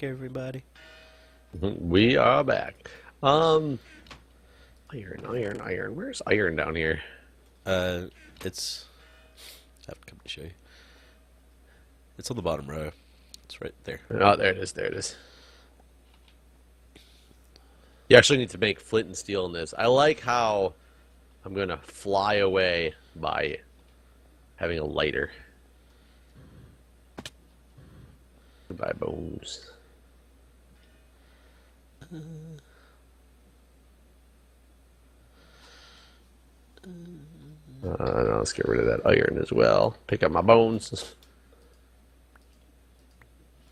back, everybody. We are back. Iron. Where's iron down here? It's... I have to come to show you. It's on the bottom row. It's right there. Oh, there it is. You actually need to make flint and steel in this. I like how I'm going to fly away by having a lighter. Goodbye, bones. Let's get rid of that iron as well. Pick up my bones.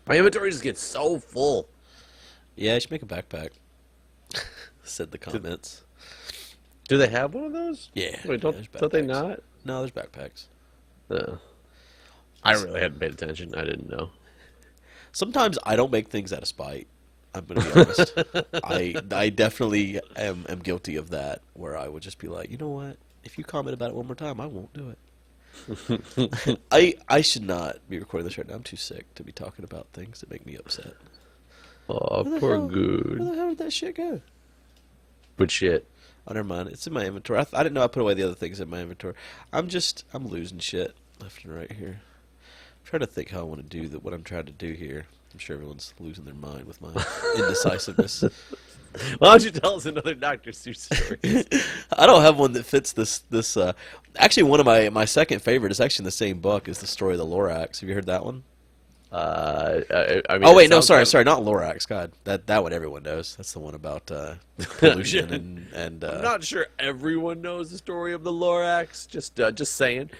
My inventory just gets so full. Yeah, I should make a backpack. Said the comments. Do they have one of those? Yeah. Wait, don't they not? No, there's backpacks. I really hadn't paid attention. I didn't know. Sometimes I don't make things out of spite. I'm going to be honest. I definitely am guilty of that, where I would just be like, you know what? If you comment about it one more time, I won't do it. I should not be recording this right now. I'm too sick to be talking about things that make me upset. Oh, poor Guude. Where the hell did that shit go? But shit. Oh, never mind. It's in my inventory. I didn't know I put away the other things in my inventory. I'm losing shit left and right here. I'm trying to think how I want to do what I'm trying to do here. I'm sure everyone's losing their mind with my indecisiveness. Why don't you tell us another Dr. Seuss story? I don't have one that fits this. Actually, one of my second favorite is actually in the same book is the story of the Lorax. Have you heard that one? I mean, oh wait, no, sorry, not Lorax. God, that one everyone knows. That's the one about pollution and. I'm not sure everyone knows the story of the Lorax. Just saying,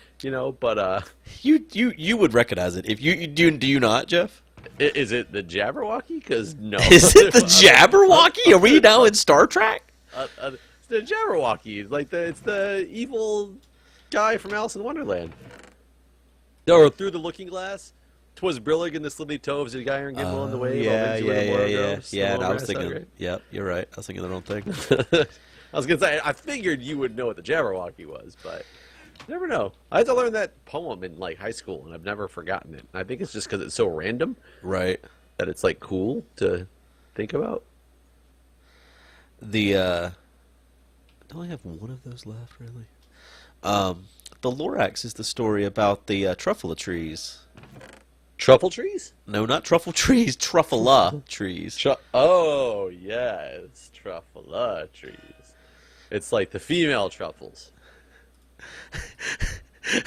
But you would recognize it if you do you not, Jeff? Is it the Jabberwocky? Because no. Is it the Jabberwocky? Are we now in Star Trek? It's the Jabberwocky. It's the evil guy from Alice in Wonderland. Or Through the Looking Glass. 'Twas brillig in the slithy toves, did Gyre and Gimble on the way? Yeah. And I was thinking, yep, you're right. I was thinking the wrong thing. I was gonna say, I figured you would know what the Jabberwocky was, but you never know. I had to learn that poem in high school, and I've never forgotten it. I think it's just because it's so random, right? That it's cool to think about. I only have one of those left, really. The Lorax is the story about the truffula trees. Truffle trees? No, not truffle trees. Truffula trees. Oh, yes. Truffula trees. It's like the female truffles.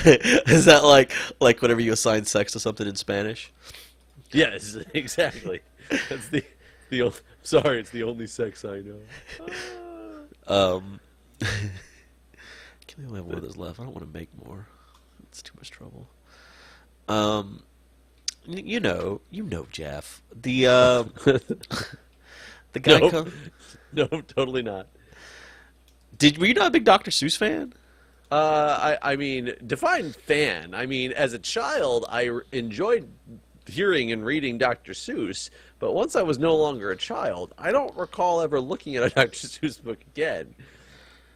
Is that like whenever you assign sex to something in Spanish? Yes, exactly. That's sorry, it's the only sex I know. Can we only have one of those left? I don't want to make more. It's too much trouble. You know, Jeff. The guy. Nope. No, totally not. Were you not a big Dr. Seuss fan? I mean, define fan. I mean, as a child, I enjoyed hearing and reading Dr. Seuss, but once I was no longer a child, I don't recall ever looking at a Dr. Seuss book again.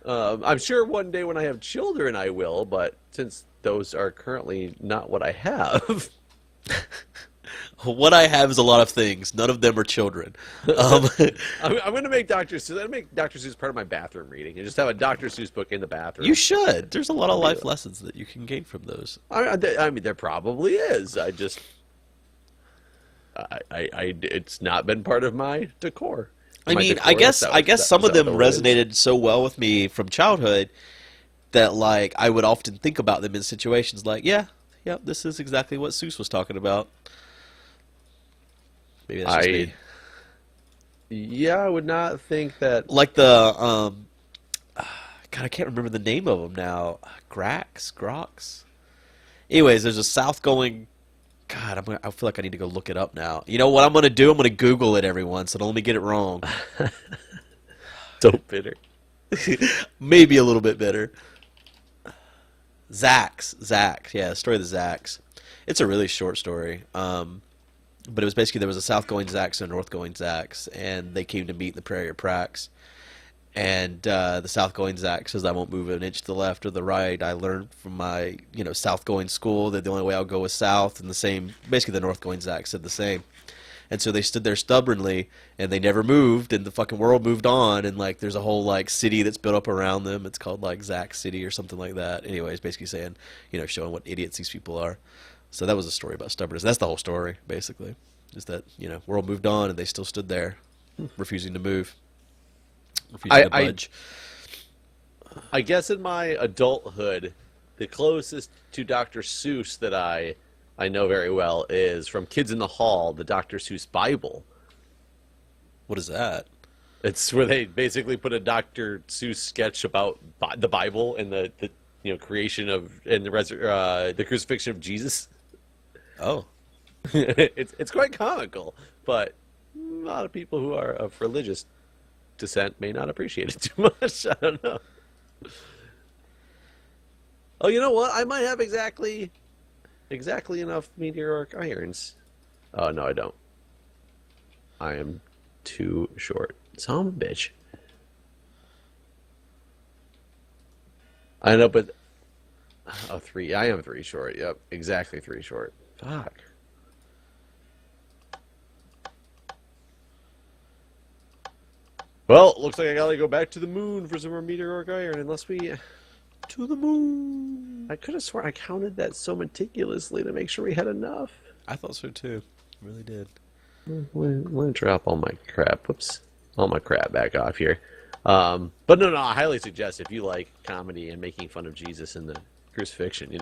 I'm sure one day when I have children I will, but since those are currently not what I have. What I have is a lot of things. None of them are children. I'm going to make Dr. Seuss. I'm going to make Dr. Seuss part of my bathroom reading and just have a Dr. Seuss book in the bathroom. You should. There's a lot of life lessons that you can gain from those. I mean, there probably is. It's not been part of my decor. I mean, I guess some of them resonated so well with me from childhood that I would often think about them in situations like, yeah, this is exactly what Seuss was talking about. Maybe that's just me. Yeah, I would not think that. Like the God, I can't remember the name of them now. Grox. Anyways, there's a south-going. God, I feel like I need to go look it up now. You know what I'm going to do? I'm going to Google it, everyone, so don't let me get it wrong. So bitter. Maybe a little bit bitter. Zax. Yeah, the story of the Zax. It's a really short story. But it was basically there was a south-going Zax and a north-going Zax, and they came to meet in the Prairie of Prax. And the south-going Zax says, I won't move an inch to the left or the right. I learned from my south-going school that the only way I'll go is south. And basically the north-going Zax said the same. And so they stood there stubbornly, and they never moved, and the fucking world moved on, and like there's a whole like city that's built up around them. It's called like Zack City or something like that. Anyways, basically saying, showing what idiots these people are. So that was a story about stubbornness. That's the whole story, basically. Just that, world moved on, and they still stood there, refusing to move, refusing to budge. I guess in my adulthood, the closest to Dr. Seuss that I know very well is from Kids in the Hall, the Dr. Seuss Bible. What is that? It's where they basically put a Dr. Seuss sketch about the Bible and the creation of and the crucifixion of Jesus. Oh, it's quite comical, but a lot of people who are of religious descent may not appreciate it too much. I don't know. Oh, you know what? I might have exactly enough meteoric irons. Oh, no, I don't. I am too short. Son of a bitch. I know, but... Oh, 3. I am 3 short. Yep, exactly 3 short. Fuck. Well, looks like I gotta go back to the moon for some more meteoric iron, unless we... To the moon. I could have sworn I counted that so meticulously to make sure we had enough. I thought so too. I really did. I'm gonna drop all my crap. Whoops, all my crap back off here. But no, I highly suggest if you like comedy and making fun of Jesus and the crucifixion,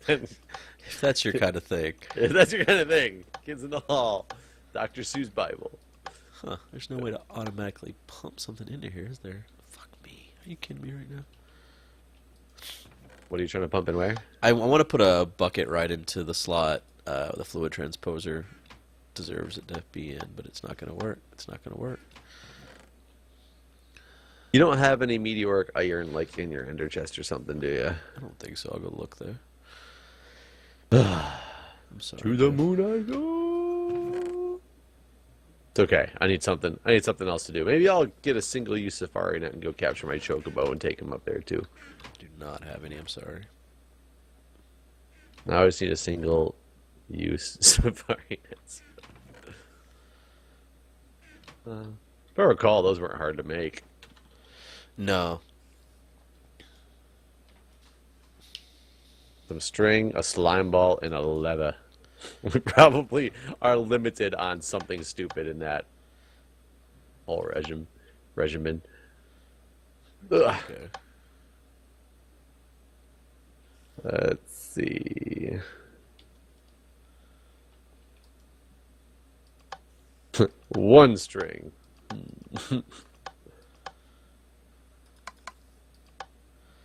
If that's your kind of thing. If that's your kind of thing, Kids in the Hall, Dr. Seuss Bible. Huh? There's no way to automatically pump something into here, is there? Fuck me. Are you kidding me right now? What are you trying to pump in where? I want to put a bucket right into the slot. The fluid transposer deserves it to be in, but it's not going to work. It's not going to work. You don't have any meteoric iron like in your ender chest or something, do you? I don't think so. I'll go look there. I'm sorry. To the moon I go. It's okay. I need something else to do. Maybe I'll get a single-use safari net and go capture my chocobo and take him up there too. Do not have any. I'm sorry. I always need a single-use safari nets. If I recall, those weren't hard to make. No. Some string, a slime ball, and a leather. We probably are limited on something stupid in that whole regimen. Ugh. Okay. Let's see. One string.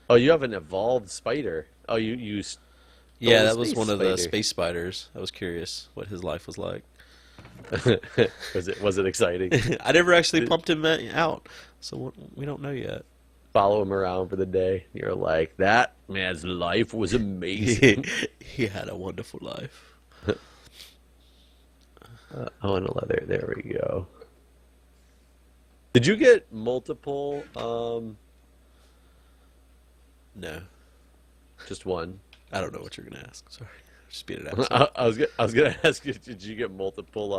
Oh, you have an evolved spider. Oh, you used. Yeah, that was one of the space spiders. I was curious what his life was like. Was it exciting? I never actually pumped him out, so we don't know yet. Follow him around for the day. You're like, that man's life was amazing. He had a wonderful life. Oh, and a leather. There we go. Did you get multiple? No. Just one. I don't know what you're gonna ask. Sorry, just beat it out. I was gonna ask you. Did you get multiple?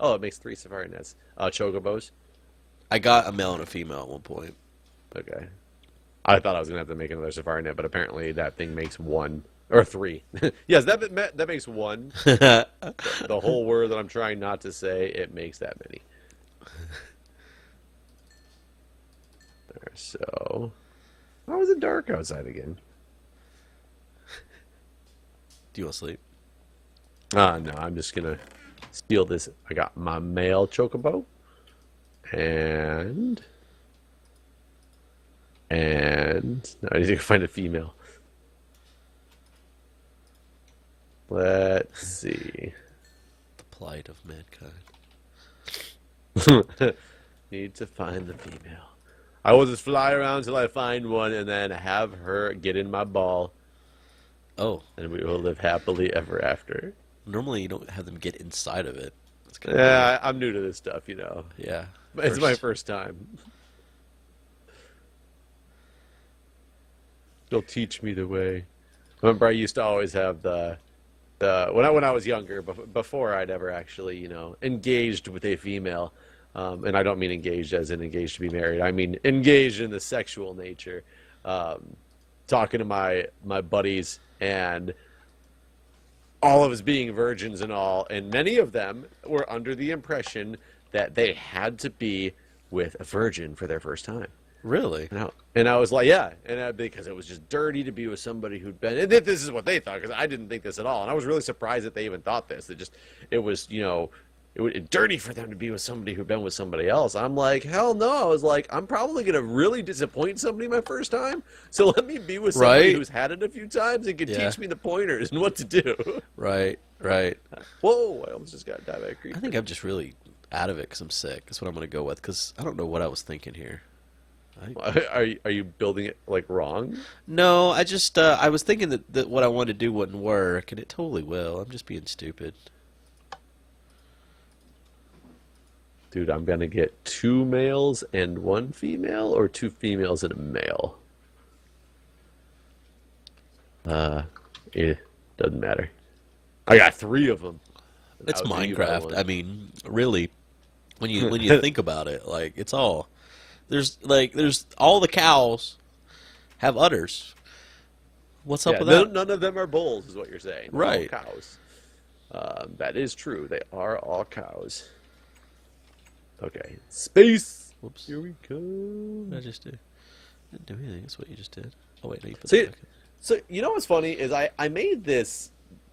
Oh, it makes 3 safari nets. Chocobos. I got a male and a female at one point. Okay. I thought I was gonna have to make another safari net, but apparently that thing makes 1 or 3. Yes, that makes 1. The whole word that I'm trying not to say, it makes that many. There, so. Why was it dark outside again? Do you want to sleep? No, I'm just gonna steal this. I got my male chocobo, and no, I need to find a female. Let's see. The plight of mankind. Need to find the female. I will just fly around till I find one, and then have her get in my ball. Oh. And we will live happily ever after. Normally you don't have them get inside of it. Yeah, I'm new to this stuff, Yeah. It's my first time. They'll teach me the way. Remember, I used to always have the when I was younger, before I'd ever actually, engaged with a female, and I don't mean engaged as in engaged to be married. I mean engaged in the sexual nature. Talking to my buddies, and all of us being virgins and all, and many of them were under the impression that they had to be with a virgin for their first time. Really? And I was like, yeah, because it was just dirty to be with somebody who'd been. And this is what they thought, because I didn't think this at all, and I was really surprised that they even thought this. It was dirty for them to be with somebody who'd been with somebody else. I'm like, hell no. I was like, I'm probably gonna really disappoint somebody my first time, so let me be with somebody who's had it a few times and can teach me the pointers and what to do. Right. Whoa! I almost just got diabetic creep. I think I'm just really out of it because I'm sick. That's what I'm gonna go with, because I don't know what I was thinking here. Are you building it like wrong? No, I just I was thinking that what I wanted to do wouldn't work, and it totally will. I'm just being stupid. Dude, I'm gonna get 2 males and 1 female, or 2 females and a male. It doesn't matter. I got 3 of them. It's Minecraft. I mean, really, when you think about it, like it's all there's all the cows have udders. What's up with that? None of them are bulls, is what you're saying. They're right? All cows. That is true. They are all cows. Okay, space. Whoops. Here we go. What did I just do? I didn't do anything. That's what you just did. Oh wait, no, you put So, that back in. so you know what's funny is I made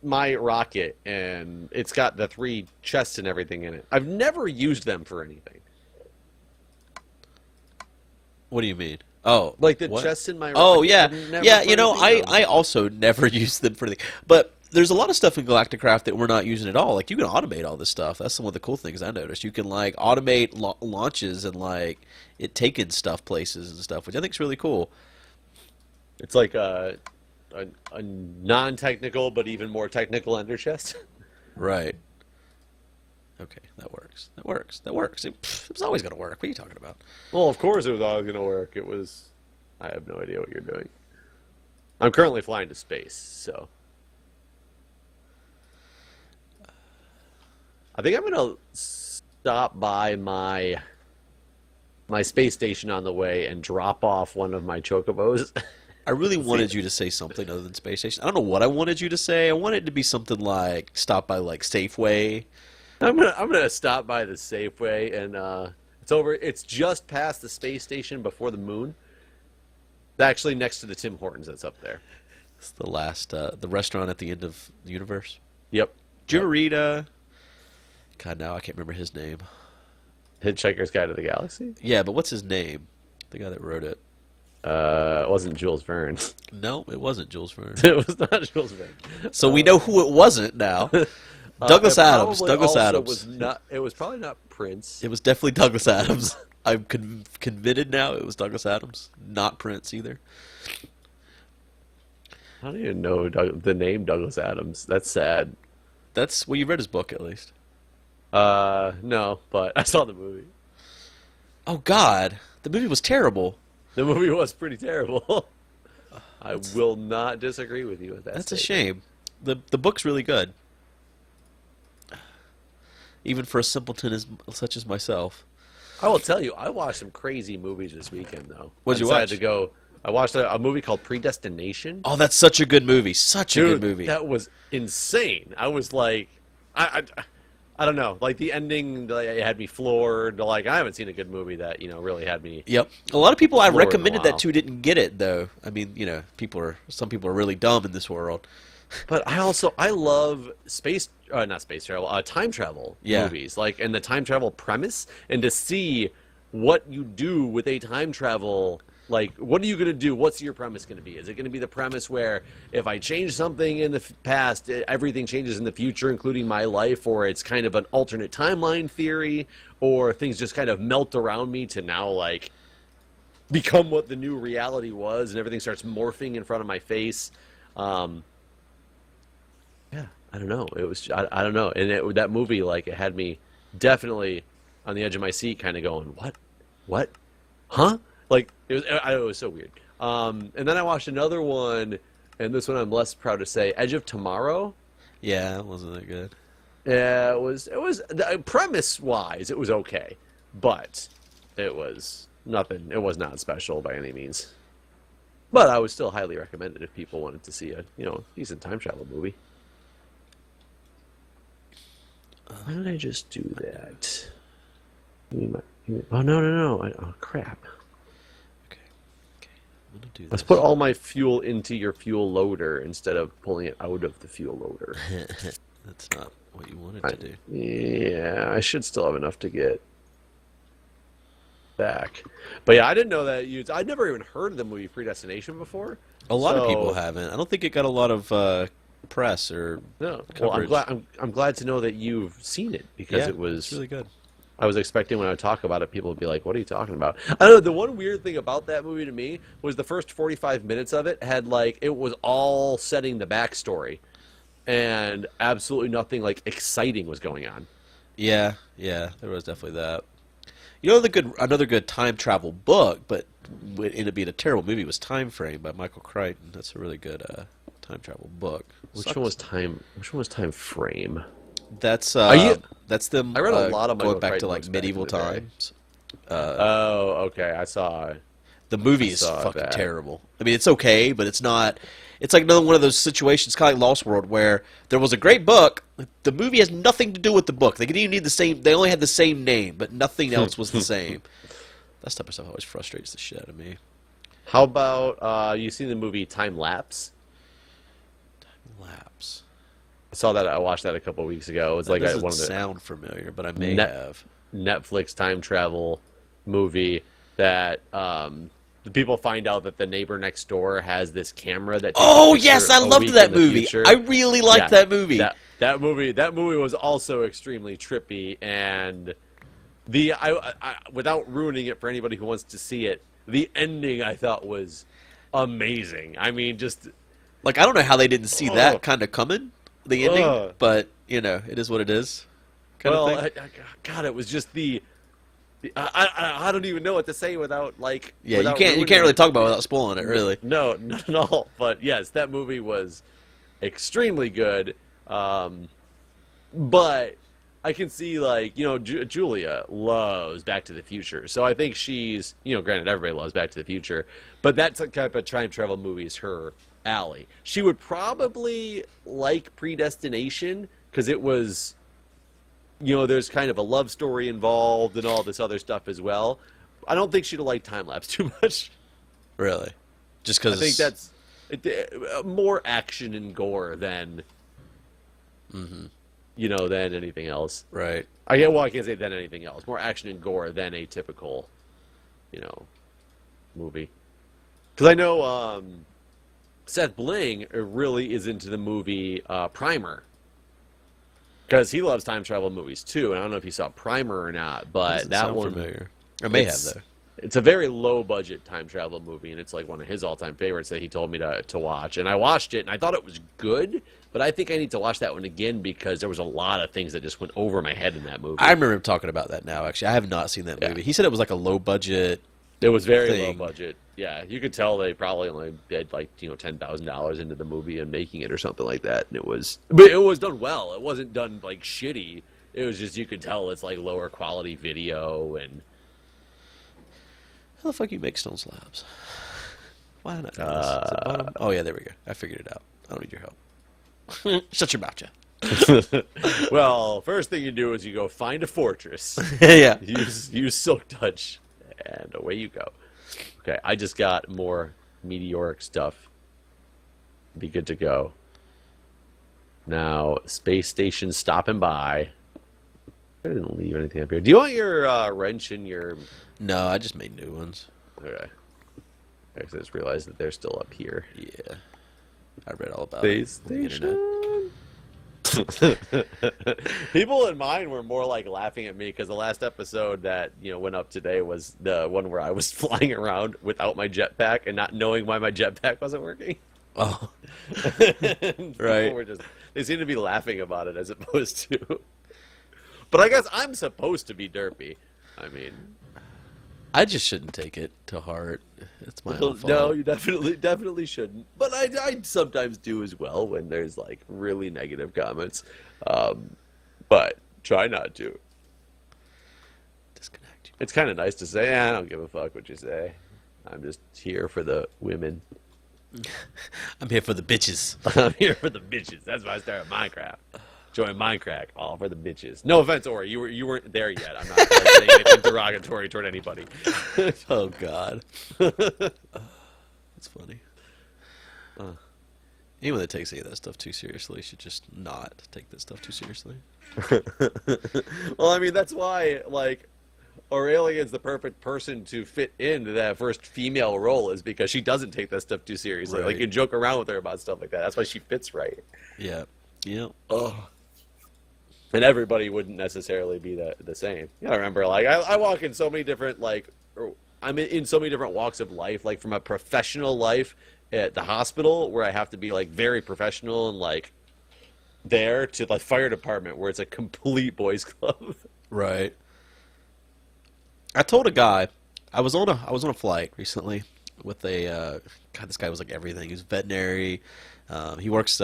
my rocket, and it's got the 3 chests and everything in it. I've never used them for anything. What do you mean? Oh, Like the what? chests in my rocket. Oh yeah, I've never yeah. put You know, anything in them. I also never used them for anything. But there's a lot of stuff in Galacticraft that we're not using at all. Like you can automate all this stuff. That's one of the cool things I noticed. You can like automate launches and like it taking stuff places and stuff, which I think is really cool. It's like a non-technical but even more technical ender chest. Right. Okay, that works. That works. That works. It was always going to work. What are you talking about? Well, of course it was always going to work. I have no idea what you're doing. I'm currently flying to space, so I think I'm going to stop by my space station on the way and drop off one of my chocobos. I really wanted you to say something other than space station. I don't know what I wanted you to say. I wanted it to be something like stop by like Safeway. I'm gonna stop by the Safeway, and it's over. It's just past the space station before the moon. Actually, next to the Tim Hortons that's up there. It's the last, the restaurant at the end of the universe. Yep. Did you ever read, God, now I can't remember his name. Hitchhiker's Guide to the Galaxy? Yeah, but what's his name? The guy that wrote it. It wasn't Jules Verne. No, it wasn't Jules Verne. It was not Jules Verne. So we know who it wasn't now. Douglas Adams. Douglas Adams. It was probably not Prince. It was definitely Douglas Adams. I'm convinced now it was Douglas Adams, not Prince either. I don't even know the name Douglas Adams. That's sad. Well, you read his book at least. No, but I saw the movie. Oh God, the movie was terrible. The movie was pretty terrible. I will not disagree with you with that. That's a statement. shame. The book's really good, even for a simpleton such as myself. I will tell you, I watched some crazy movies this weekend, though. What'd you I watch? decided to go. I watched a movie called Predestination. Oh, that's such a good movie. Such a Dude, good movie. that was insane. I was like, I don't know. Like the ending, it had me floored. Like I haven't seen a good movie that really had me. Yep. A lot of people I floored in a recommended while. that to didn't get it though. I mean, some people are really dumb in this world. But I love not space travel, time travel movies, like, and the time travel premise, and to see what you do with a time travel. Like, what are you going to do? What's your premise going to be? Is it going to be the premise where if I change something in the past, everything changes in the future, including my life, or it's kind of an alternate timeline theory, or things just kind of melt around me to now, like, become what the new reality was, and everything starts morphing in front of my face? Yeah, I don't know. It was, I don't know. And that movie, like, it had me definitely on the edge of my seat kind of going, what, huh? Like, it was so weird. And then I watched another one, and this one I'm less proud to say, Edge of Tomorrow. Yeah, it wasn't that good. Yeah, it was premise wise, it was okay, but it was nothing. It was not special by any means. But I would still highly recommend it if people wanted to see a decent time travel movie. Why did I just do that? Oh no! Oh crap! Okay, I'm gonna do this. Let's put all my fuel into your fuel loader instead of pulling it out of the fuel loader. That's not what you wanted to do. Yeah, I should still have enough to get back. But yeah, I didn't know that I'd never even heard of the movie Predestination before. A lot of people haven't. I don't think it got a lot of press or coverage. Well, I'm glad to know that you've seen it because it's really good. I was expecting when I would talk about it, people would be like, "What are you talking about?" I don't know. The one weird thing about that movie to me was the first 45 minutes of it had it was all setting the backstory, and absolutely nothing exciting was going on. Yeah, there was definitely that. You know, another good time travel book, but it ended up being a terrible movie, was Time Frame by Michael Crichton. That's a really good time travel book. Which one was Time Frame? That's them. I read a lot of going Michael back Crichton to books medieval back in the day. times. Oh, okay. I saw. The movie is saw fucking that. terrible. I mean, it's okay, but it's not. It's like another one of those situations, kind of like Lost World, where there was a great book. The movie has nothing to do with the book. They didn't even need the same. They only had the same name, but nothing else was the same. That type of stuff always frustrates the shit out of me. How about you seen the movie Time Lapse? Time Lapse. I watched that a couple of weeks ago. It was That doesn't one of the sound familiar, but I may have. Netflix time travel movie that the people find out that the neighbor next door has this camera that. Oh yes, I loved that movie. I really liked that movie. That movie was also extremely trippy, and without ruining it for anybody who wants to see it, the ending I thought was amazing. I mean, just I don't know how they didn't see that kind of coming, the ending, but it is what it is. God, it was just I don't even know what to say without you can't really talk about it without spoiling it, really. No, not at all. But yes, that movie was extremely good. But I can see Julia loves Back to the Future, so I think she's granted everybody loves Back to the Future, but that type of time travel movie is her alley. She would probably like Predestination because it was. There's kind of a love story involved and all this other stuff as well. I don't think she'd like Time Lapse too much. Really? Just because I think that's more action and gore than, than anything else. Right. I can't say than anything else. More action and gore than a typical, movie. Because I know Seth Bling really is into the movie Primer. Because he loves time travel movies too, and I don't know if you saw Primer or not, but that one familiar. I may have though. It's a very low budget time travel movie, and it's one of his all time favorites that he told me to watch. And I watched it, and I thought it was good, but I think I need to watch that one again because there was a lot of things that just went over my head in that movie. I remember him talking about that now. Actually, I have not seen that movie. He said it was a low budget. It was very low budget. Yeah, you could tell they probably only had $10,000 into the movie and making it or something like that. And but it was done well. It wasn't done shitty. It was just you could tell it's lower quality video and. How the fuck you make stone slabs? Why not? Is it bottom? Oh yeah, there we go. I figured it out. I don't need your help. Shut your mouth, Jeff. Well, first thing you do is you go find a fortress. Yeah. Use silk touch, and away you go. Okay, I just got more meteoric stuff. Be good to go. Now, space station stopping by. I didn't leave anything up here. Do you want your wrench in your... No, I just made new ones. Okay. I just realized that they're still up here. Yeah. I read all about space it on the internet. station. People in mine were more laughing at me because the last episode that went up today was the one where I was flying around without my jetpack and not knowing why my jetpack wasn't working. Oh, right. They seem to be laughing about it as opposed to. But I guess I'm supposed to be derpy. I mean, I just shouldn't take it to heart. It's my own fault. No, you definitely shouldn't. But I sometimes do as well when there's like really negative comments. But try not to. Disconnect. It's kind of nice to say, I don't give a fuck what you say. I'm just here for the women. I'm here for the bitches. I'm here for the bitches. That's why I started Minecraft. Join MindCrack, all for the bitches. No offense, Ori, you weren't there yet. I'm not like, saying anything derogatory toward anybody. Oh God, that's funny. Anyone that takes any of that stuff too seriously should just not take that stuff too seriously. Well, I mean, that's why, like, Aurelian's the perfect person to fit into that first female role, is because she doesn't take that stuff too seriously. Right. Like, you joke around with her about stuff like that. That's why she fits right. Yeah. Yep. Oh. And everybody wouldn't necessarily be the same. You gotta remember, like, I walk in so many different, like, I'm in so many different walks of life, like, from a professional life at the hospital, where I have to be, like, very professional and, like, there, to the fire department, where it's a complete boys club. Right. I told a guy, I was on a flight recently with a God. This guy was like everything. He was veterinary. He works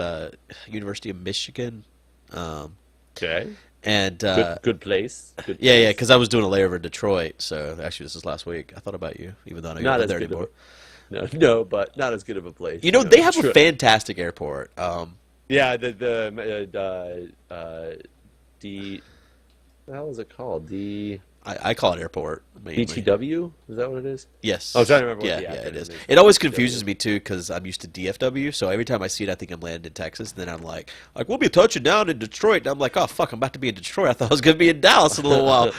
University of Michigan. Okay. And Good place. Good yeah, place. because I was doing a layover in Detroit. So actually, this was last week. I thought about you, even though I don't Not live as there good anymore. No, but not as good of a place. You know, they have a fantastic airport. Yeah, what the hell is it called? I call it airport. Mainly. BTW? Is that what it is? Yes. I was trying to remember Yeah, what the yeah, it acronym is. is. It always confuses me too because I'm used to DFW. So every time I see it, I think I'm landing in Texas. And then I'm like, we'll be touching down in Detroit. And I'm like, oh fuck, I'm about to be in Detroit. I thought I was gonna be in Dallas in a little while.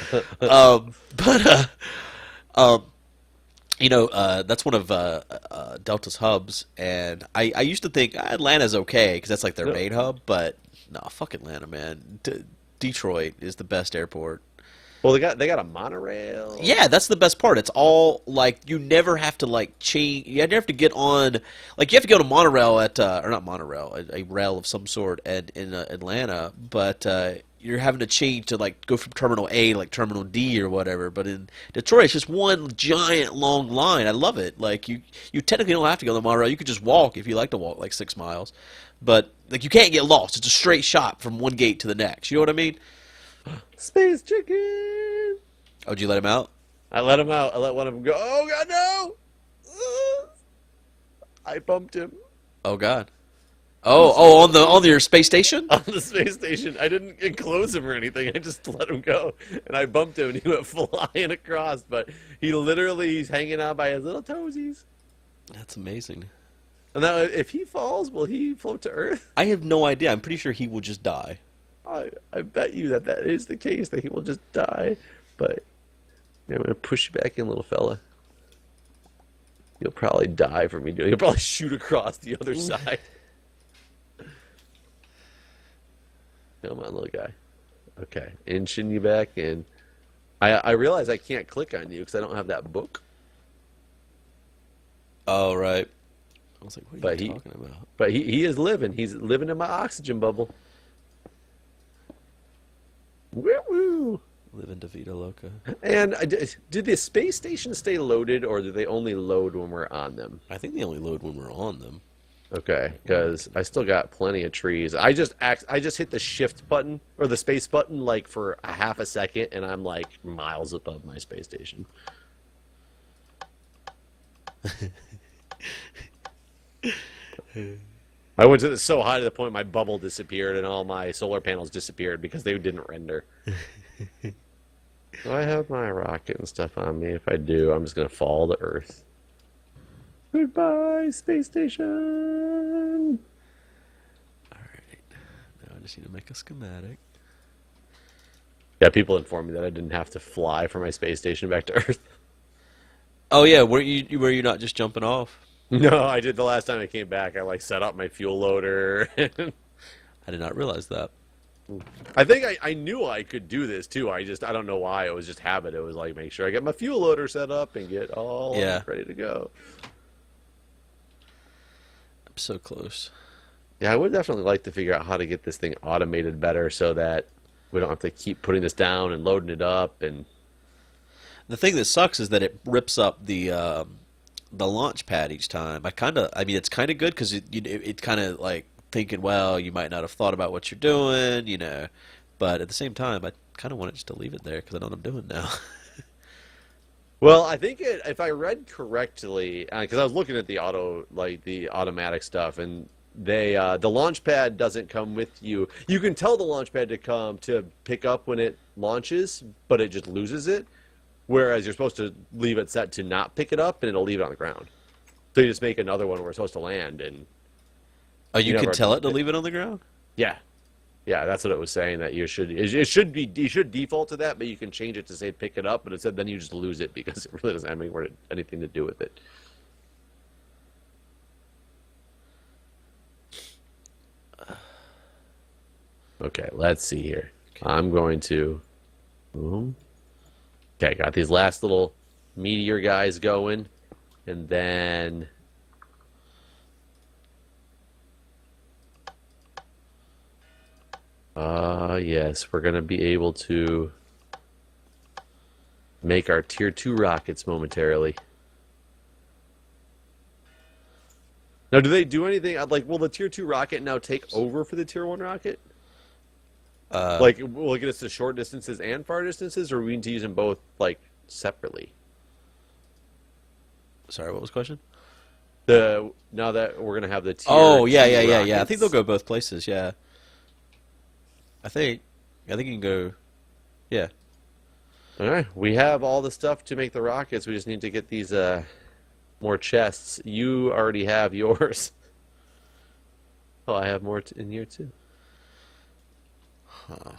That's one of Delta's hubs, and I used to think Atlanta's okay because that's like their main hub. But no, fuck Atlanta, man. Detroit is the best airport. Well, they got a monorail. Yeah, that's the best part. It's all like you never have to like change. You never have to get on. Like you have to go to monorail at or not monorail, a rail of some sort in Atlanta, but you're having to change to like go from terminal A to like terminal D or whatever. But in Detroit, it's just one giant long line. I love it. Like you technically don't have to go to the monorail. You could just walk if you like to walk like 6 miles, but like you can't get lost. It's a straight shot from one gate to the next. You know what I mean? Space chicken. Oh, did you let him out? I let him out. I let one of them go. Oh God, no! I bumped him Oh God. Oh, on your space station? on the space station. I didn't enclose him or anything. I just let him go, and I bumped him, and he went flying across. But he's hanging out by his little toesies. That's amazing. And now, if he falls, will he float to Earth? I have no idea. I'm pretty sure he will just die. I bet you that is the case, that he will just die. But I'm going to push you back in, little fella. You'll probably die for me doing it. You'll probably shoot across the other side. Come on, little guy. Okay, inching you back in. I realize I can't click on you because I don't have that book. Oh, right. I was like, what are you talking about? But he is living. He's living in my oxygen bubble. Woo-woo! Living to Vida Loca. And did the space station stay loaded, or do they only load when we're on them? I think they only load when we're on them. Okay, because I still got plenty of trees. I just hit the shift button or the space button like for a half a second, and I'm like miles above my space station. I went to so high to the point my bubble disappeared and all my solar panels disappeared because they didn't render. Do I have my rocket and stuff on me? If I do, I'm just going to fall to Earth. Goodbye, space station! Alright. Now I just need to make a schematic. Yeah, people informed me that I didn't have to fly from my space station back to Earth. Oh yeah, were you not just jumping off? No, I did the last time I came back. I like set up my fuel loader. I did not realize that. I think I knew I could do this too. I don't know why. It was just habit. It was like make sure I get my fuel loader set up and get all ready to go. I'm so close. Yeah, I would definitely like to figure out how to get this thing automated better so that we don't have to keep putting this down and loading it up. And The thing that sucks is that it rips up the launch pad each time. I mean, it's kind of good because it kind of like thinking, well, you might not have thought about what you're doing, you know. But at the same time, I kind of want it just to leave it there because I know what I'm doing now. Well, I think if I read correctly, because I was looking at the the automatic stuff, and the launch pad doesn't come with you. You can tell the launch pad to come to pick up when it launches, but it just loses it. Whereas you're supposed to leave it set to not pick it up, and it'll leave it on the ground. So you just make another one where it's supposed to land, and Oh, you can never tell it to leave it on the ground? yeah, yeah, that's what it was saying, that it should be, you should default to that, but you can change it to say pick it up, but it said then you just lose it because it really doesn't have anything to do with it. Okay, let's see here. Okay. I'm going to boom. Okay, got these last little meteor guys going, and then yes, we're gonna be able to make our tier 2 rockets momentarily. Now, do they do anything? Like, will the tier 2 rocket now take over for the tier 1 rocket? Like, will it get us to short distances and far distances, or we need to use them both, like, separately? Sorry, what was the question? Now that we're gonna have the tier Oh, yeah, 2 yeah, yeah, yeah. I rockets. think they'll go both places, yeah. I think you can go, yeah. All right, we have all the stuff to make the rockets. We just need to get these more chests. You already have yours. Oh, I have more in here too. Huh.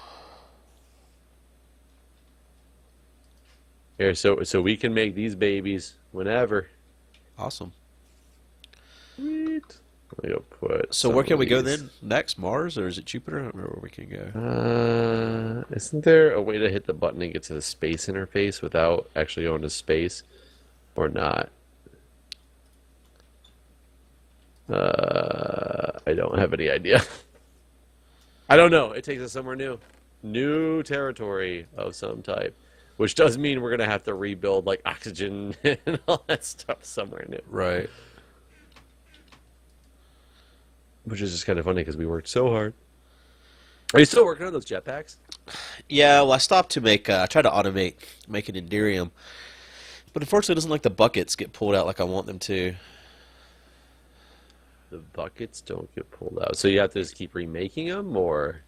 Here, so we can make these babies whenever. Awesome. Sweet. Let me go put. So some where can of we go these. then? Next, Mars, or is it Jupiter? I don't remember where we can go. Isn't there a way to hit the button and get to the space interface without actually going to space, or not? I don't have any idea. I don't know. It takes us somewhere new. New territory of some type. Which does mean we're going to have to rebuild, like, oxygen and all that stuff somewhere new. Right. Which is just kind of funny because we worked so hard. Are you still working on those jetpacks? Yeah, well, I stopped to make, I tried to automate making Enderium, but unfortunately it doesn't like the buckets get pulled out like I want them to. The buckets don't get pulled out. So you have to just keep remaking them, or...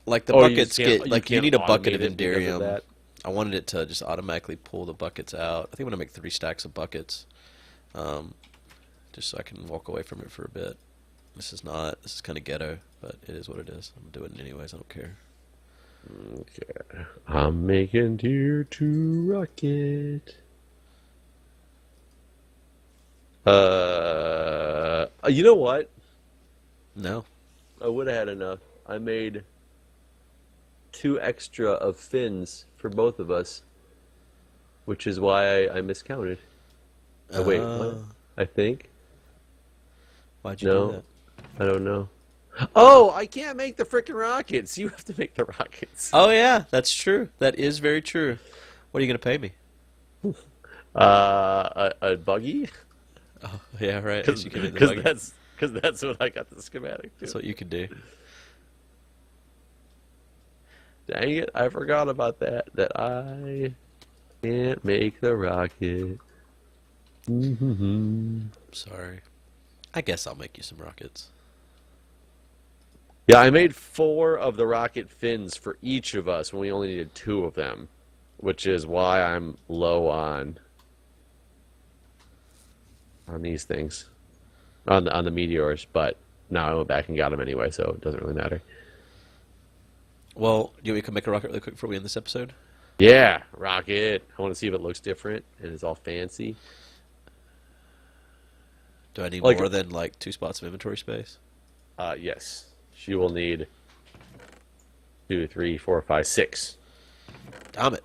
Like the Oh, you buckets just can't- get, you like you can't need a bucket of automate it because of Enderium. that? I wanted it to just automatically pull the buckets out. I think I'm going to make 3 stacks of buckets, just so I can walk away from it for a bit. This is kind of ghetto, but it is what it is. I'm doing it anyways, I don't care. Okay. I'm making tier 2 rocket. You know what? No. I would have had enough. I made 2 extra of fins for both of us, which is why I miscounted. Oh, wait, what? I think. Why'd you do that? I don't know. Oh, I can't make the frickin' rockets. You have to make the rockets. Oh yeah, that's true. That is very true. What are you going to pay me? A buggy? Oh yeah, right. Because You can make the buggy. that's what I got the schematic to. That's what you can do. Dang it, I forgot about that. That I can't make the rocket. Sorry. I guess I'll make you some rockets. Yeah, I made 4 of the rocket fins for each of us when we only needed 2 of them, which is why I'm low on these things, on the meteors. But now I went back and got them anyway, so it doesn't really matter. Well, we can make a rocket really quick before we end this episode. Yeah, rocket. I want to see if it looks different and it's all fancy. Do I need Like- more than like 2 spots of inventory space? Yes. She will need 2, 3, 4, 5, 6. Damn it.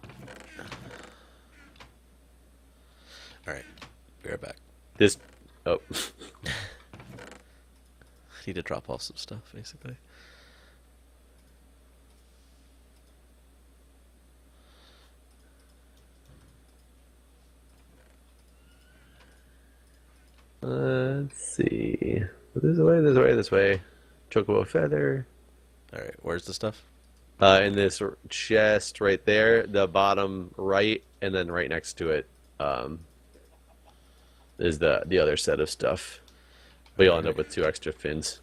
Alright. Be right back. This. Oh. I need to drop off some stuff, basically. Let's see. This way, this way, this way. Chocobo feather. All right, where's the stuff? In this chest right there, the bottom right, and then right next to it is the other set of stuff. But you'll end up with 2 extra fins.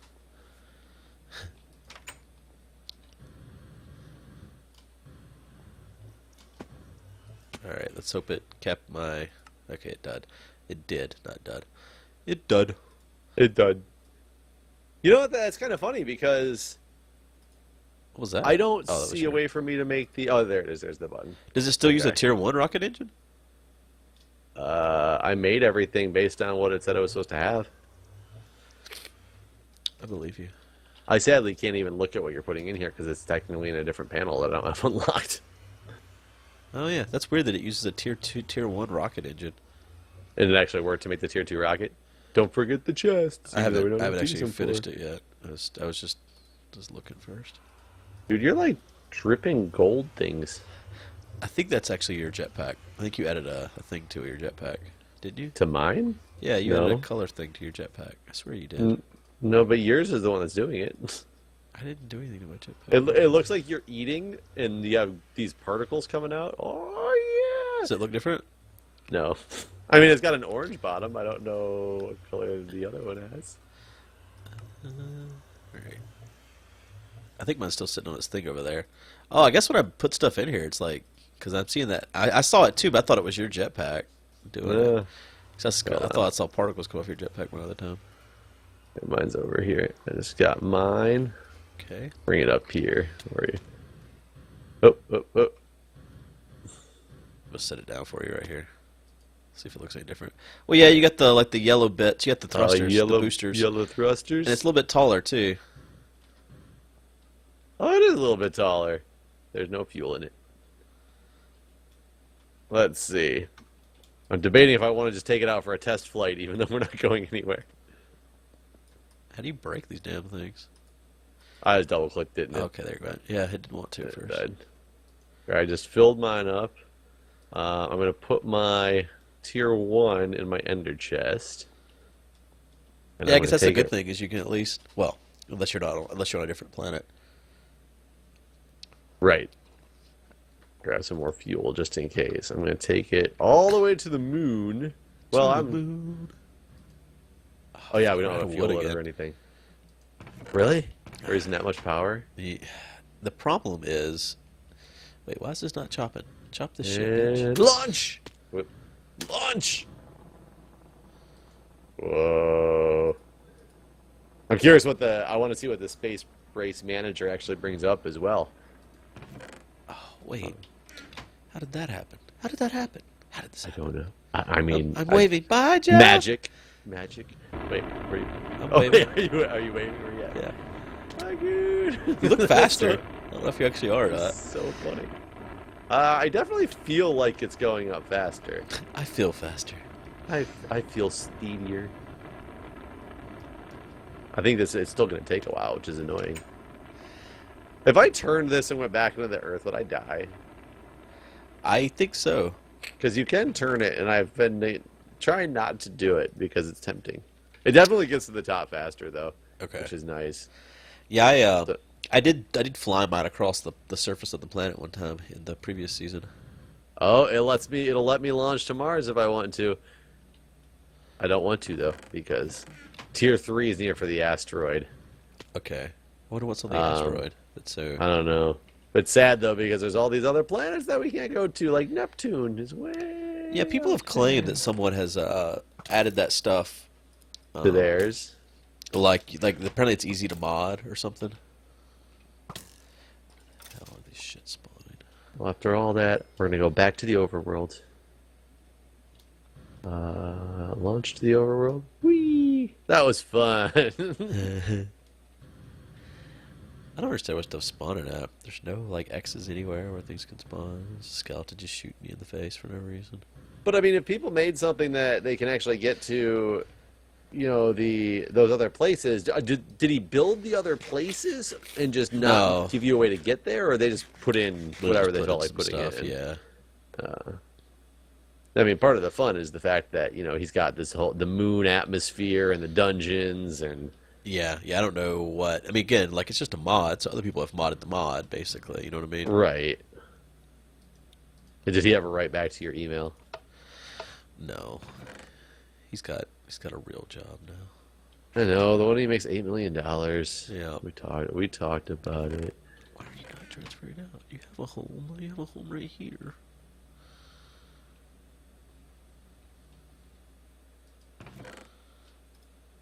All right, let's hope it kept my... Okay, it did. It did, not dud. It dud. It did. You know what? That's kind of funny because What was that? I don't Oh, that was see a your- way for me to make the... Oh, there it is. There's the button. Does it still use a Okay. tier 1 rocket engine? I made everything based on what it said I was supposed to have. I believe you. I sadly can't even look at what you're putting in here because it's technically in a different panel that I don't have unlocked. Oh yeah, that's weird that it uses a tier 2, tier 1 rocket engine. And it actually worked to make the tier 2 rocket. Don't forget the chests. I haven't even though we don't actually use them finished for. it yet. I was just looking first. Dude, you're like dripping gold things. I think that's actually your jetpack. I think you added a thing to your jetpack, didn't you? To mine? Yeah, you added No. a color thing to your jetpack. I swear you did. No, but yours is the one that's doing it. I didn't do anything to my jetpack. It looks like you're eating and you have these particles coming out. Oh, yeah. Does it look different? No. I mean, it's got an orange bottom. I don't know what color the other one has. Alright. I think mine's still sitting on its thing over there. Oh, I guess when I put stuff in here, it's like... Because I'm seeing that... I saw it too, but I thought it was your jetpack doing it. 'Cause I thought I saw particles come off your jetpack one other time. Mine's over here. I just got mine. Okay. Bring it up here. Where you? Oh, oh, oh. Let's set it down for you right here. See if it looks any different. Well, yeah, you got the yellow bits. You got the thrusters, the boosters. Yellow thrusters. And it's a little bit taller, too. Oh, it is a little bit taller. There's no fuel in it. Let's see. I'm debating if I want to just take it out for a test flight, even though we're not going anywhere. How do you break these damn things? I just double clicked it and Okay, there you go. Yeah, I didn't want to at it first. died. Alright, I just filled mine up. I'm going to put my tier 1 in my ender chest. And Yeah, I I'm guess gonna that's a take good it- thing, is you can at least... Well, unless you're on a different planet. Right. Grab some more fuel just in case. I'm going to take it all the way to the moon. Well, To the I'm... moon. Oh, yeah, we don't Out have a of fuel wood loader again. or anything. Really? There isn't that much power? The problem is... Wait, why is this not chopping? Chop this shit, And bitch. launch! Whoop. Launch! Whoa. I'm curious what I want to see what the space race manager actually brings up as well. Oh, wait. How did that happen? How did that happen? How did this I happen? don't know. I mean... I'm waving. Bye, Jeff! Magic. Magic. Wait, where you... I'm Oh, waving. wait, are you waving? Where you at? Yeah. Hi, Guude. You look faster. I don't know if you actually are or not. That's so funny. I definitely feel like it's going up faster. I feel faster. I feel speedier. I think it's still going to take a while, which is annoying. If I turned this and went back into the earth, would I die? I think so. Because you can turn it, and I've been trying not to do it because it's tempting. It definitely gets to the top faster, though, Okay. which is nice. Yeah, I did fly mine across the surface of the planet one time in the previous season. Oh, it'll let me launch to Mars if I want to. I don't want to, though, because Tier 3 is near for the asteroid. Okay. I wonder what's on the asteroid. That's so... I don't know. It's sad, though, because there's all these other planets that we can't go to, like Neptune is way... Yeah, people have claimed that someone has added that stuff to theirs. Like apparently it's easy to mod or something. How are these shit spawning? Well, after all that, we're going to go back to the overworld. Launch to the overworld. Whee! That was fun. I don't understand what stuff's spawning at. There's no like X's anywhere where things can spawn. There's a skeleton just shooting me in the face for no reason. But I mean, if people made something that they can actually get to, you know, those other places, did he build the other places and just not No. give you a way to get there, or they just put in whatever they felt like putting stuff, in? yeah. I mean, part of the fun is the fact that he's got the moon atmosphere and the dungeons and. Yeah, I don't know what. I mean, again, like it's just a mod, so other people have modded the mod, basically. You know what I mean? Right. Did he ever write back to your email? No, he's got a real job now. I know, the one he makes $8 million. Yeah. We talked about it. Why are you not transferring out? You have a home. You have a home right here.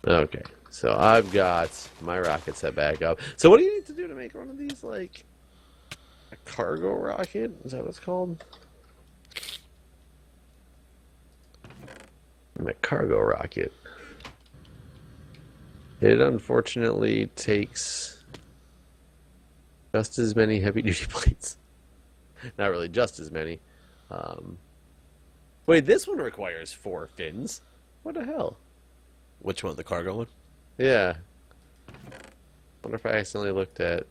Okay, so I've got my rocket set back up. So what do you need to do to make one of these, like, a cargo rocket? Is that what it's called? My cargo rocket. It unfortunately takes just as many heavy-duty plates. Not really just as many. Wait, this one requires 4 fins. What the hell? Which one? The cargo one? Yeah. Wonder if I accidentally looked at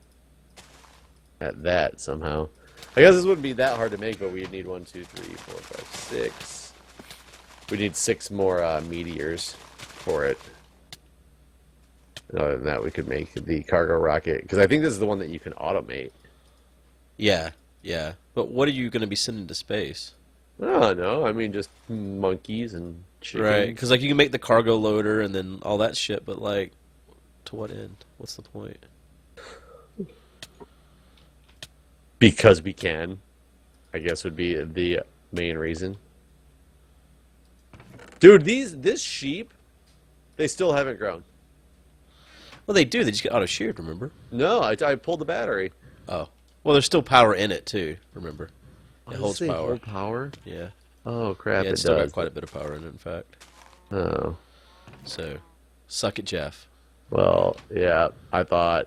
that somehow. I guess this wouldn't be that hard to make, but we'd need 1, 2, 3, 4, 5, 6. We need 6 more meteors for it. And other than that, we could make the cargo rocket, because I think this is the one that you can automate. Yeah. But what are you going to be sending to space? I don't know. I mean, just monkeys and chickens. Right, because like you can make the cargo loader and then all that shit, but like, to what end? What's the point? Because we can, I guess would be the main reason. Dude, this sheep, they still haven't grown. Well, they do. They just get auto sheared. Remember? No, I pulled the battery. Oh, well, there's still power in it too. Remember? It Does holds say power. hold power? Yeah. Oh crap! Yeah, It it's still does. got quite a bit of power in it, in fact. Oh. So, suck it, Jeff. Well, yeah. I thought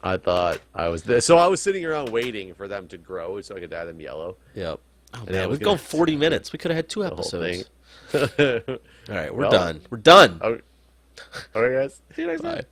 I was there. So I was sitting around waiting for them to grow so I could dye them yellow. Yep. Oh And I man, was we've gonna- gone 40 minutes. We could have had 2 The whole episodes. thing. All right, we're Well, done. We're done. Okay, guys. See you next time. Bye.